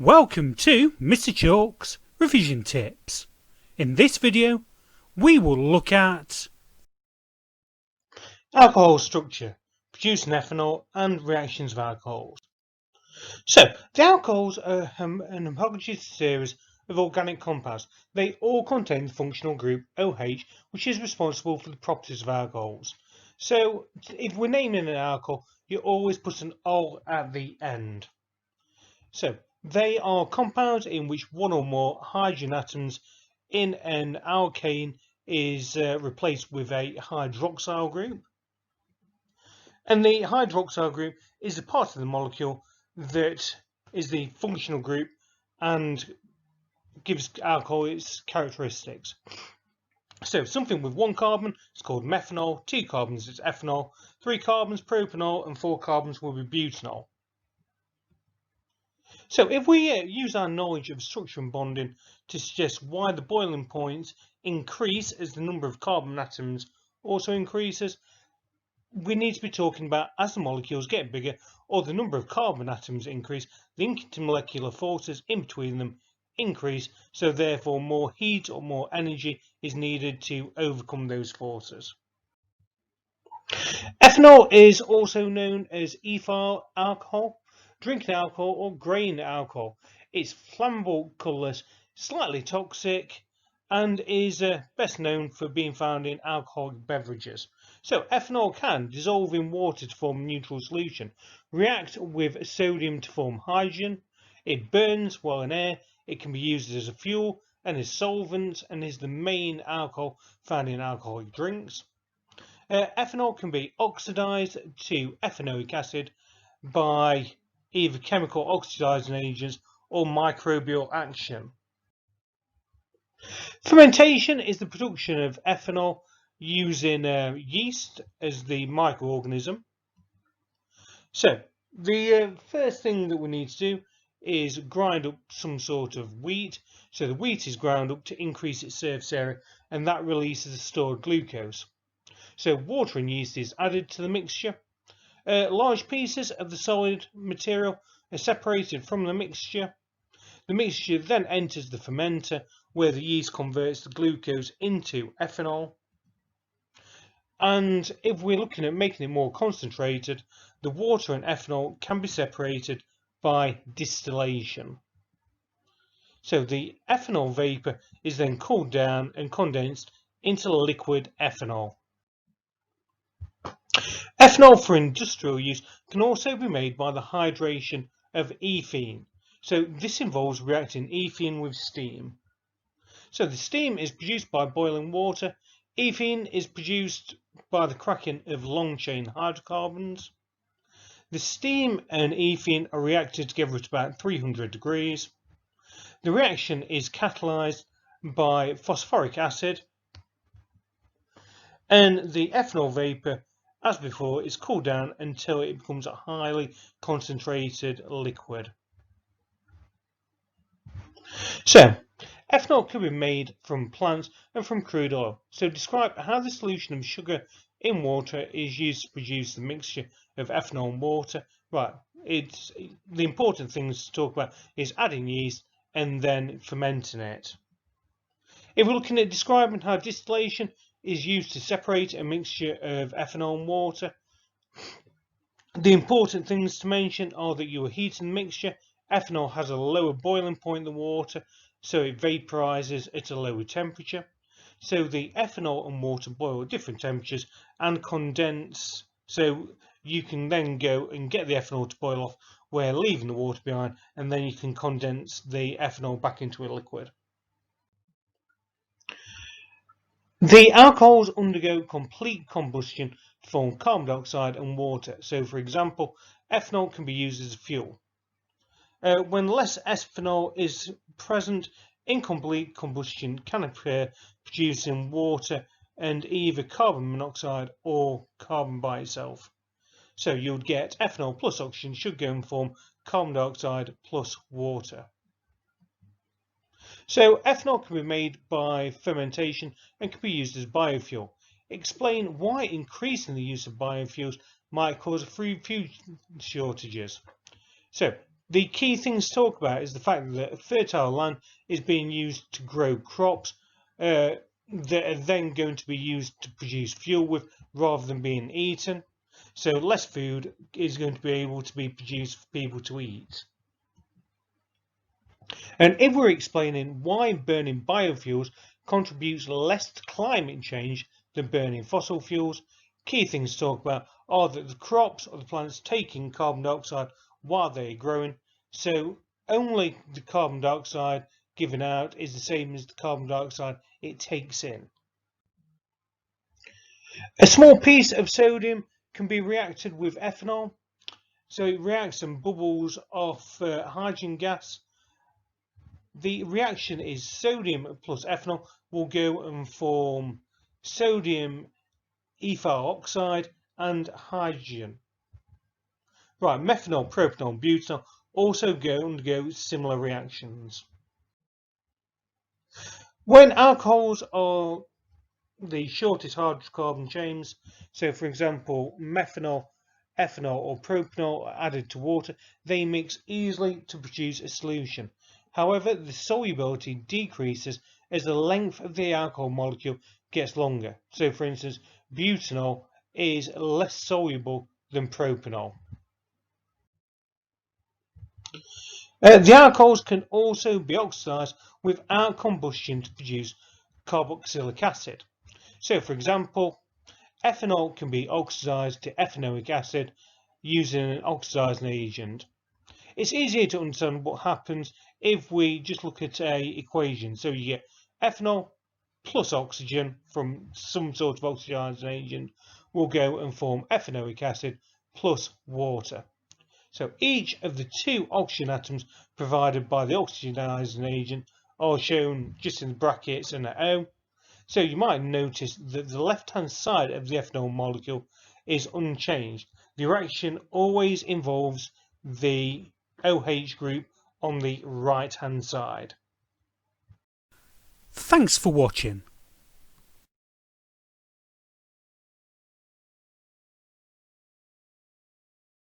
Welcome to Mr. Chalk's Revision Tips. In this video, we will look at alcohol structure, producing ethanol and reactions of alcohols. So, the alcohols are an homogeneous series of organic compounds. They all contain the functional group OH, which is responsible for the properties of alcohols. So, if we're naming an alcohol, you always put an ol at the end. So, they are compounds in which one or more hydrogen atoms in an alkane is replaced with a hydroxyl group. And the hydroxyl group is the part of the molecule that is the functional group and gives alcohol its characteristics. So something with one carbon is called methanol, 2 carbons is ethanol, 3 carbons propanol, and 4 carbons will be butanol. So if we use our knowledge of structure and bonding to suggest why the boiling points increase as the number of carbon atoms also increases, we need to be talking about as the molecules get bigger or the number of carbon atoms increase, the intermolecular forces in between them increase, so therefore more heat or more energy is needed to overcome those forces. Ethanol is also known as ethyl alcohol, drinking alcohol, or grain alcohol. It's flammable, colourless, slightly toxic, and is best known for being found in alcoholic beverages. So ethanol can dissolve in water to form a neutral solution, react with sodium to form hydrogen, it burns while in air, it can be used as a fuel and as solvent, and is the main alcohol found in alcoholic drinks. Ethanol can be oxidized to ethanoic acid by either chemical oxidizing agents or microbial action. Fermentation is the production of ethanol using yeast as the microorganism. So the first thing that we need to do is grind up some sort of wheat. So the wheat is ground up to increase its surface area, and that releases the stored glucose. So water and yeast is added to the mixture. Large pieces of the solid material are separated from the mixture. The mixture then enters the fermenter, where the yeast converts the glucose into ethanol. And if we're looking at making it more concentrated, the water and ethanol can be separated by distillation. So the ethanol vapor is then cooled down and condensed into liquid ethanol. Ethanol for industrial use can also be made by the hydration of ethene. So this involves reacting ethene with steam. So the steam is produced by boiling water. Ethene is produced by the cracking of long-chain hydrocarbons. The steam and ethene are reacted together at about 300 degrees. The reaction is catalyzed by phosphoric acid, and the ethanol vapor, as before, is cooled down until it becomes a highly concentrated liquid. So, ethanol can be made from plants and from crude oil. So describe how the solution of sugar in water is used to produce the mixture of ethanol and water. Right, the important things to talk about is adding yeast and then fermenting it. If we're looking at describing how distillation is used to separate a mixture of ethanol and water, the important things to mention are that you are heating the mixture. Ethanol has a lower boiling point than water, so it vaporizes at a lower temperature. So the ethanol and water boil at different temperatures and condense, so you can then go and get the ethanol to boil off where leaving the water behind, and then you can condense the ethanol back into a liquid. The alcohols undergo complete combustion to form carbon dioxide and water. So for example, ethanol can be used as a fuel. When less ethanol is present, incomplete combustion can occur, producing water and either carbon monoxide or carbon by itself. So you would get ethanol plus oxygen should go and form carbon dioxide plus water. So ethanol can be made by fermentation and can be used as biofuel. Explain why increasing the use of biofuels might cause food shortages. So The key things to talk about is the fact that fertile land is being used to grow crops that are then going to be used to produce fuel with rather than being eaten. So less food is going to be able to be produced for people to eat. And if we're explaining why burning biofuels contributes less to climate change than burning fossil fuels, key things to talk about are that the crops or the plants taking carbon dioxide while they're growing, so only the carbon dioxide given out is the same as the carbon dioxide it takes in. A small piece of sodium can be reacted with ethanol, so it reacts and bubbles off hydrogen gas. The reaction is sodium plus ethanol will go and form sodium ethyl oxide and hydrogen. Right, methanol, propanol, and butanol also undergo similar reactions. When alcohols are the shortest hydrocarbon chains, so for example methanol, ethanol or propanol are added to water, they mix easily to produce a solution. However, the solubility decreases as the length of the alcohol molecule gets longer. So for instance, butanol is less soluble than propanol. The alcohols can also be oxidized without combustion to produce carboxylic acid. So for example, ethanol can be oxidized to ethanoic acid using an oxidizing agent. It's easier to understand what happens if we just look at an equation. So you get ethanol plus oxygen from some sort of oxidizing agent will go and form ethanoic acid plus water. So each of the two oxygen atoms provided by the oxidizing agent are shown just in the brackets and an O. So you might notice that the left-hand side of the ethanol molecule is unchanged. The reaction always involves the OH group on the right-hand side. Thanks for watching.